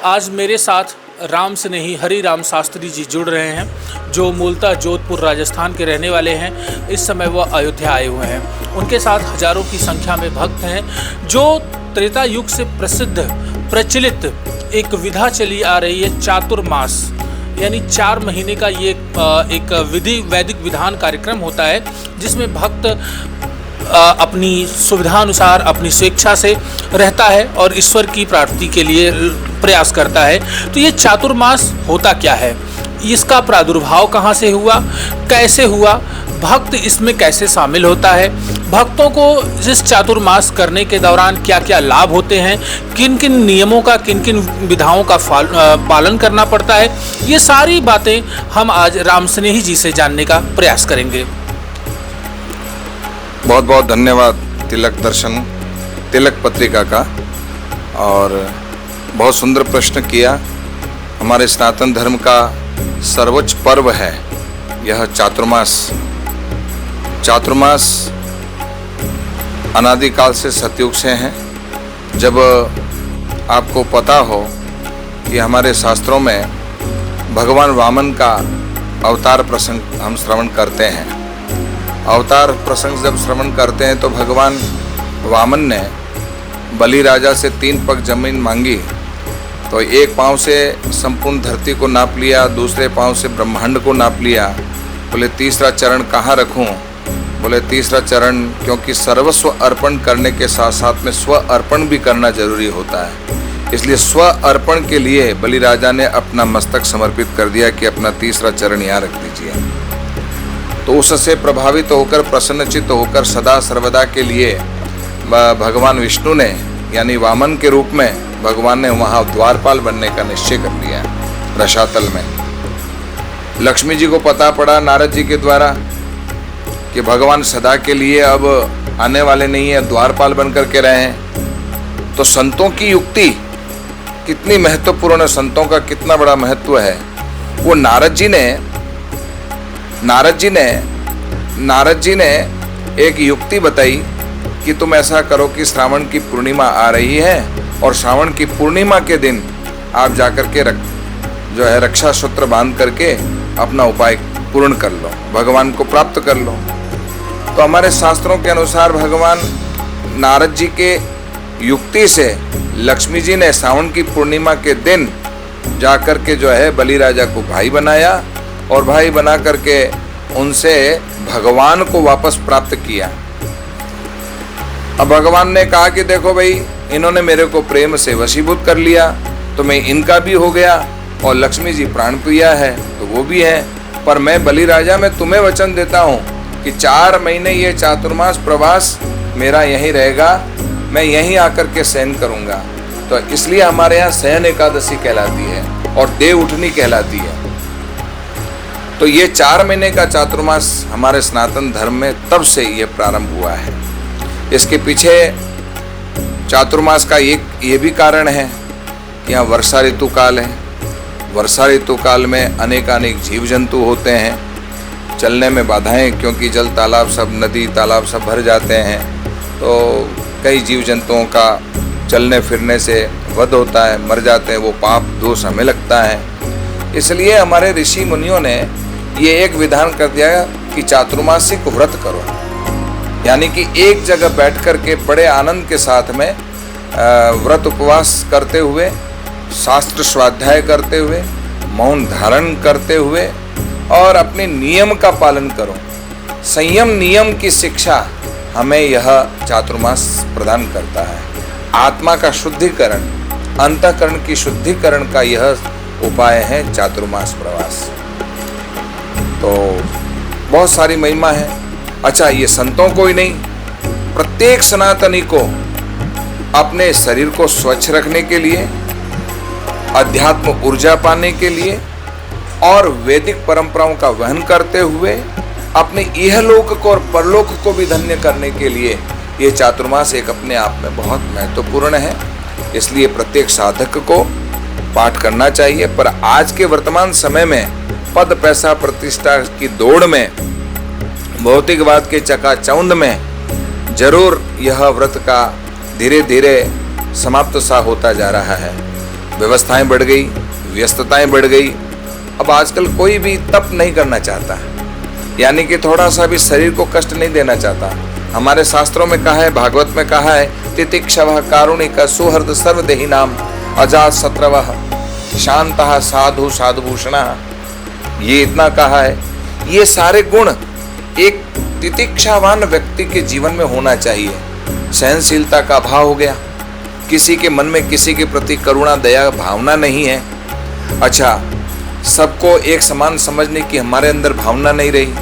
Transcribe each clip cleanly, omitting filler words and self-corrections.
आज मेरे साथ राम स्नेही हरिराम शास्त्री जी जुड़ रहे हैं, जो मूलतः जोधपुर राजस्थान के रहने वाले हैं। इस समय वो अयोध्या आए हुए हैं। उनके साथ हजारों की संख्या में भक्त हैं। जो त्रेता युग से प्रचलित एक विधा चली आ रही है, चातुर्मास, यानी 4 महीने का ये एक विधि वैदिक विधान कार्यक्रम होता है, जिसमें भक्त अपनी सुविधानुसार अपनी स्वेच्छा से रहता है और ईश्वर की प्राप्ति के लिए प्रयास करता है। तो ये चातुर्मास होता क्या है, इसका प्रादुर्भाव कहाँ से हुआ, कैसे हुआ, भक्त इसमें कैसे शामिल होता है, भक्तों को इस चातुर्मास करने के दौरान क्या क्या लाभ होते हैं, किन किन नियमों का, किन किन विधाओं का पालन करना पड़ता है, ये सारी बातें हम आज राम स्नेही जी से जानने का प्रयास करेंगे। बहुत बहुत धन्यवाद तिलक दर्शन तिलक पत्रिका का, और बहुत सुंदर प्रश्न किया। हमारे सनातन धर्म का सर्वोच्च पर्व है यह चातुर्मास। चातुर्मास अनादिकाल से सतयुग से हैं। जब आपको पता हो कि हमारे शास्त्रों में भगवान वामन का अवतार प्रसंग हम श्रवण करते हैं। अवतार प्रसंग जब श्रवण करते हैं तो भगवान वामन ने बलि राजा से 3 पग जमीन मांगी, तो एक पांव से संपूर्ण धरती को नाप लिया, दूसरे पांव से ब्रह्मांड को नाप लिया। बोले तीसरा चरण कहाँ रखूं? बोले तीसरा चरण, क्योंकि सर्वस्व अर्पण करने के साथ साथ में स्व अर्पण भी करना जरूरी होता है, इसलिए स्व अर्पण के लिए बलि राजा ने अपना मस्तक समर्पित कर दिया कि अपना तीसरा चरण यहाँ रख दीजिए। तो उससे प्रभावित होकर, प्रसन्नचित्त होकर सदा सर्वदा के लिए भगवान विष्णु ने, यानी वामन के रूप में भगवान ने वहाँ द्वारपाल बनने का निश्चय कर लिया रसातल में। लक्ष्मी जी को पता पड़ा नारद जी के द्वारा कि भगवान सदा के लिए अब आने वाले नहीं है, द्वारपाल बन करके रहे हैं। तो संतों की युक्ति कितनी महत्वपूर्ण है, संतों का कितना बड़ा महत्व है। वो नारद जी ने एक युक्ति बताई कि तुम ऐसा करो कि श्रावण की पूर्णिमा आ रही है, और श्रावण की पूर्णिमा के दिन आप जाकर के रक्षा सूत्र बांध करके अपना उपाय पूर्ण कर लो, भगवान को प्राप्त कर लो। तो हमारे शास्त्रों के अनुसार भगवान नारद जी के युक्ति से लक्ष्मी जी ने श्रावण की पूर्णिमा के दिन जाकर के बलि राजा को भाई बनाया, और भाई बना करके उनसे भगवान को वापस प्राप्त किया। अब भगवान ने कहा कि देखो भाई, इन्होंने मेरे को प्रेम से वशीभूत कर लिया, तो मैं इनका भी हो गया, और लक्ष्मी जी प्राण प्रिया है तो वो भी है। पर मैं बलि राजा, मैं तुम्हें वचन देता हूँ कि 4 महीने ये चातुर्मास प्रवास मेरा यहीं रहेगा, मैं यहीं आकर के शयन करूँगा। तो इसलिए हमारे यहाँ शयन एकादशी कहलाती है और देव उठनी कहलाती है। तो ये 4 महीने का चातुर्मास हमारे सनातन धर्म में तब से ये प्रारंभ हुआ है। इसके पीछे चातुर्मास का ये भी कारण है, यहाँ वर्षा ऋतु काल है। वर्षा ऋतु काल में अनेकानेक जीव जंतु होते हैं, चलने में बाधाएं, क्योंकि जल तालाब सब, नदी तालाब सब भर जाते हैं, तो कई जीव जंतुओं का चलने फिरने से वध होता है, मर जाते हैं, वो पाप दोष हमें लगता है। इसलिए हमारे ऋषि मुनियों ने ये एक विधान कर दिया कि चातुर्मासिक व्रत करो, यानी कि एक जगह बैठ कर के बड़े आनंद के साथ में व्रत उपवास करते हुए, शास्त्र स्वाध्याय करते हुए, मौन धारण करते हुए, और अपने नियम का पालन करो। संयम नियम की शिक्षा हमें यह चातुर्मास प्रदान करता है। आत्मा का शुद्धिकरण, अंतःकरण की शुद्धिकरण का यह उपाय है चातुर्मास प्रवास। तो बहुत सारी महिमा है। अच्छा, ये संतों को ही नहीं, प्रत्येक सनातनी को अपने शरीर को स्वच्छ रखने के लिए, अध्यात्म ऊर्जा पाने के लिए, और वैदिक परंपराओं का वहन करते हुए अपने इहलोक को और परलोक को भी धन्य करने के लिए ये चातुर्मास एक अपने आप में बहुत महत्वपूर्ण है। इसलिए प्रत्येक साधक को पाठ करना चाहिए। पर आज के वर्तमान समय में पद, पैसा, प्रतिष्ठा की दौड़ में, भौतिकवाद के चकाचौंध में जरूर यह व्रत का धीरे धीरे समाप्त सा होता जा रहा है। व्यवस्थाएं बढ़ गई, व्यस्तताएं बढ़ गई। अब आजकल कोई भी तप नहीं करना चाहता, यानी कि थोड़ा सा भी शरीर को कष्ट नहीं देना चाहता। हमारे शास्त्रों में कहा है, भागवत में कहा है, तितिक्षव कारुणिक सुहृद सर्वदेहि नाम अजात शत्रवः शांतः साधु साधुभूषणः। ये इतना कहा है। ये सारे गुण एक तितिक्षावान व्यक्ति के जीवन में होना चाहिए। सहनशीलता का भाव हो गया, किसी के मन में किसी के प्रति करुणा दया भावना नहीं है। अच्छा, सबको एक समान समझने की हमारे अंदर भावना नहीं रही,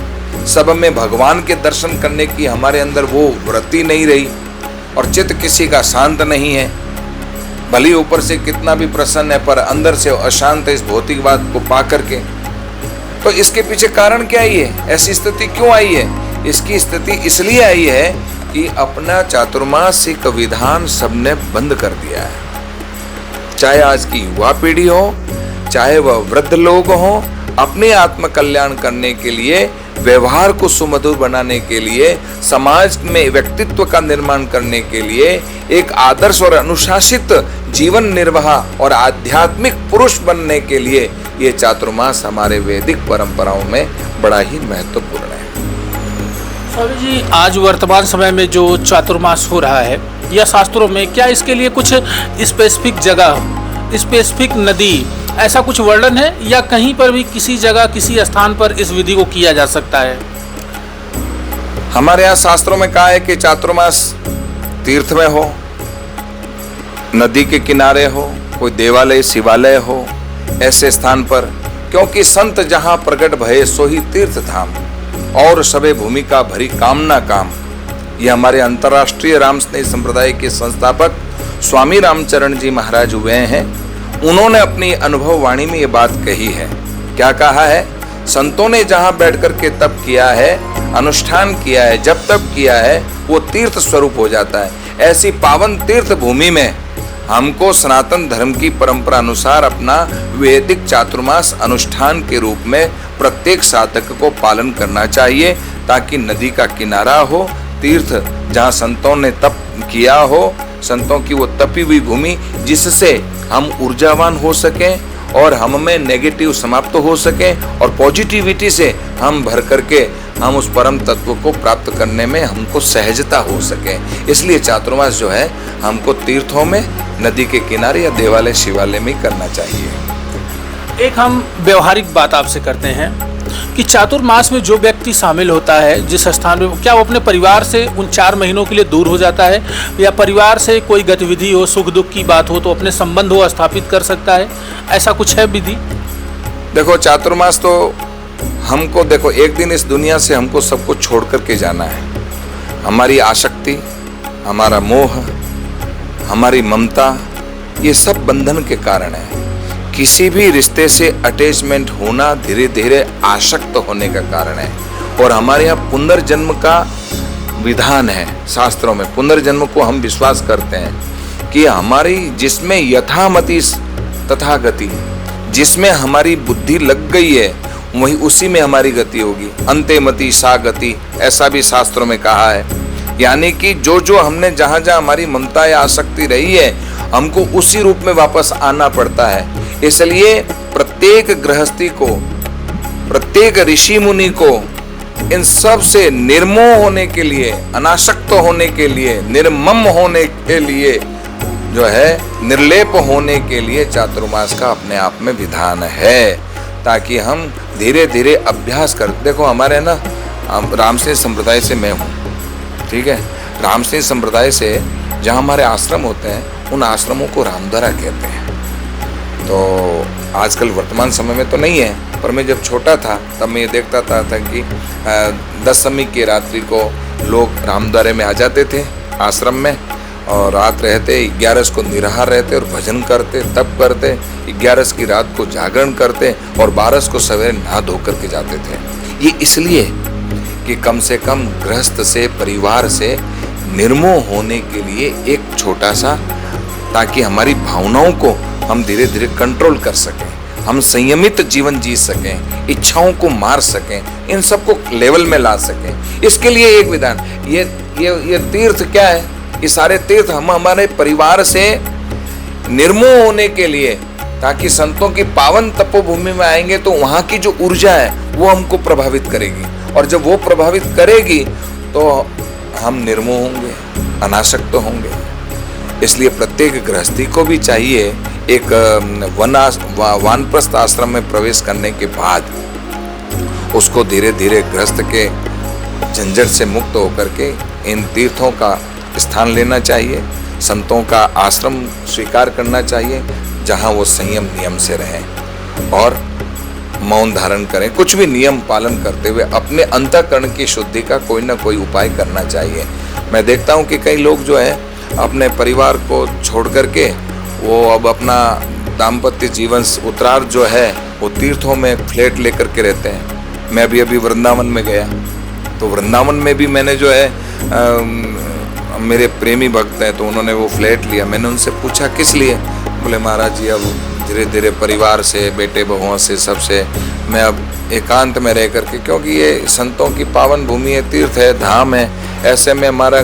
सब में भगवान के दर्शन करने की हमारे अंदर वो वृत्ति नहीं रही, और चित्त किसी का शांत नहीं है। भली ऊपर से कितना भी प्रसन्न है पर अंदर से अशांत है इस भौतिकवाद को पा करके। तो इसके पीछे कारण क्या ही है? ऐसी स्थिति क्यों आई है? इसकी स्थिति इसलिए आई है कि अपना चातुर्मासिक विधान सबने बंद कर दिया है। चाहे आज की युवा पीढ़ी हो, चाहे वह वृद्ध लोग हो, अपने आत्म कल्याण करने के लिए, व्यवहार को सुमधुर बनाने के लिए, समाज में व्यक्तित्व का निर्माण करने के लिए, एक आदर्श और अनुशासित जीवन निर्वाह और आध्यात्मिक पुरुष बनने के लिए ये चातुर्मास हमारे वैदिक परंपराओं में बड़ा ही महत्वपूर्ण है। स्वामी जी, आज वर्तमान समय में जो चातुर्मास हो रहा है या शास्त्रों में, क्या इसके लिए कुछ स्पेसिफिक जगह, स्पेसिफिक नदी, ऐसा कुछ वर्णन है, या कहीं पर भी किसी जगह किसी स्थान पर इस विधि को किया जा सकता है? हमारे यहाँ शास्त्रों में कहा है कि चातुर्मास तीर्थ में हो, नदी के किनारे हो, कोई देवालय शिवालय हो, ऐसे स्थान पर, क्योंकि संत जहाँ प्रकट भये सो ही तीर्थ धाम, और सबे भूमिका भरी कामना काम। ये हमारे अंतर्राष्ट्रीय राम स्नेह संप्रदाय के संस्थापक स्वामी रामचरण जी महाराज हुए हैं। उन्होंने अपनी अनुभव वाणी में ये बात कही है। क्या कहा है? संतों ने जहाँ बैठ कर के तप किया है, अनुष्ठान किया है, जब तप किया है, वो तीर्थ स्वरूप हो जाता है। ऐसी पावन तीर्थ भूमि में हमको सनातन धर्म की परंपरा अनुसार अपना वैदिक चातुर्मास अनुष्ठान के रूप में प्रत्येक साधक को पालन करना चाहिए, ताकि नदी का किनारा हो, तीर्थ जहाँ संतों ने तप किया हो, संतों की वो तपी हुई भूमि, जिससे हम ऊर्जावान हो सकें और हम में नेगेटिव समाप्त हो सके, और पॉजिटिविटी से हम भर करके हम उस परम तत्व को प्राप्त करने में हमको सहजता हो सके। इसलिए चातुर्मास जो है हमको तीर्थों में, नदी के किनारे या देवालय शिवालय में करना चाहिए। एक हम व्यवहारिक बात आपसे करते हैं कि चातुर्मास में जो व्यक्ति शामिल होता है जिस स्थान में, क्या वो अपने परिवार से उन 4 महीनों के लिए दूर हो जाता है, या परिवार से कोई गतिविधि हो, सुख दुख की बात हो तो अपने संबंध हो स्थापित कर सकता है? ऐसा कुछ है विधि? देखो, चातुर्मास तो हमको, देखो, एक दिन इस दुनिया से हमको सब कुछ छोड़ करके जाना है। हमारी आसक्ति, हमारा मोह, हमारी ममता, ये सब बंधन के कारण है। किसी भी रिश्ते से अटैचमेंट होना धीरे धीरे आसक्त होने का कारण है। और हमारे यहाँ पुनर्जन्म का विधान है। शास्त्रों में पुनर्जन्म को हम विश्वास करते हैं कि हमारी जिसमें यथामति तथा गति, जिसमें हमारी बुद्धि लग गई है वही उसी में हमारी गति होगी। अंतेमति सा गति, ऐसा भी शास्त्रों में कहा है। यानी कि जो जो हमने जहाँ जहाँ हमारी ममता या आसक्ति रही है, हमको उसी रूप में वापस आना पड़ता है। इसलिए प्रत्येक गृहस्थी को, प्रत्येक ऋषि मुनि को इन सब से निर्मोह होने के लिए, अनासक्त होने के लिए, निर्मम होने के लिए, जो है निर्लेप होने के लिए चातुर्मास का अपने आप में विधान है, ताकि हम धीरे धीरे अभ्यास कर। देखो, हमारे ना रामसिंह संप्रदाय से मैं हूँ, ठीक है। रामसिंह संप्रदाय से जहाँ हमारे आश्रम होते हैं, उन आश्रमों को रामद्वारा कहते हैं। तो आजकल वर्तमान समय में तो नहीं है, पर मैं जब छोटा था तब मैं ये देखता था कि दशमी की रात्रि को लोग रामद्वारे में आ जाते थे आश्रम में, और रात रहते 11 को निराहार रहते और भजन करते, तप करते, 11 की रात को जागरण करते और 12 को सवेरे नहा धो करके जाते थे। ये इसलिए कि कम से कम गृहस्थ से, परिवार से निर्मोह होने के लिए एक छोटा सा, ताकि हमारी भावनाओं को हम धीरे धीरे कंट्रोल कर सकें, हम संयमित जीवन जी सकें, इच्छाओं को मार सकें, इन सबको लेवल में ला सकें। इसके लिए एक विधान, ये तीर्थ क्या है? ये सारे तीर्थ हम हमारे परिवार से निर्मोह होने के लिए, ताकि संतों की पावन तपोभूमि में आएंगे तो वहां की जो ऊर्जा है वो हमको प्रभावित करेगी, और जब वो प्रभावित करेगी तो हम निर्मोह होंगे, अनासक्त होंगे। इसलिए प्रत्येक गृहस्थी को भी चाहिए एक वानप्रस्थ आश्रम में प्रवेश करने के बाद उसको धीरे धीरे गृहस्थ के झंझट से मुक्त होकर के इन तीर्थों का स्थान लेना चाहिए, संतों का आश्रम स्वीकार करना चाहिए, जहाँ वो संयम नियम से रहें और मौन धारण करें, कुछ भी नियम पालन करते हुए अपने अंतःकरण की शुद्धि का कोई ना कोई उपाय करना चाहिए। मैं देखता हूँ कि कई लोग जो है अपने परिवार को छोड़ करके वो अब अपना दाम्पत्य जीवन उत्तरार्ध जो है वो तीर्थों में फ्लैट लेकर के रहते हैं। मैं भी अभी वृंदावन में गया, तो वृंदावन में भी मैंने जो है मेरे प्रेमी भक्त हैं, तो उन्होंने वो फ्लैट लिया। मैंने उनसे पूछा किस लिए? बोले महाराज जी अब धीरे धीरे परिवार से, बेटे बहुओं से, सबसे मैं अब एकांत में रह करके, क्योंकि ये संतों की पावन भूमि है, तीर्थ है, धाम है, ऐसे में हमारा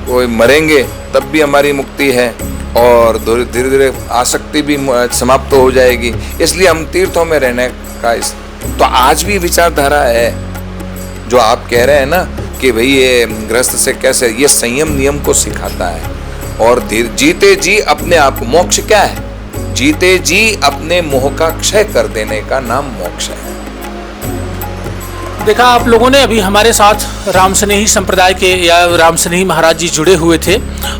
कोई मरेंगे तब भी हमारी मुक्ति है और धीरे धीरे आसक्ति भी समाप्त हो जाएगी, इसलिए हम तीर्थों में रहने का तो आज भी विचारधारा है जो आप कह रहे हैं ना कि भाई ये गृहस्थ से कैसे, ये संयम नियम को सिखाता है। और जीते जी अपने आप, मोक्ष क्या है? जीते जी अपने मोह का क्षय कर देने का नाम मोक्ष है। देखा आप लोगों ने, अभी हमारे साथ रामस्नेही संप्रदाय के या रामस्नेही महाराज जी जुड़े हुए थे,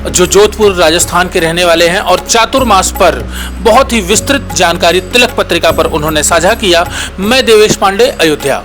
जो जोधपुर राजस्थान के रहने वाले हैं, और चातुर्मास पर बहुत ही विस्तृत जानकारी तिलक पत्रिका पर उन्होंने साझा किया। मैं देवेश पांडे, अयोध्या।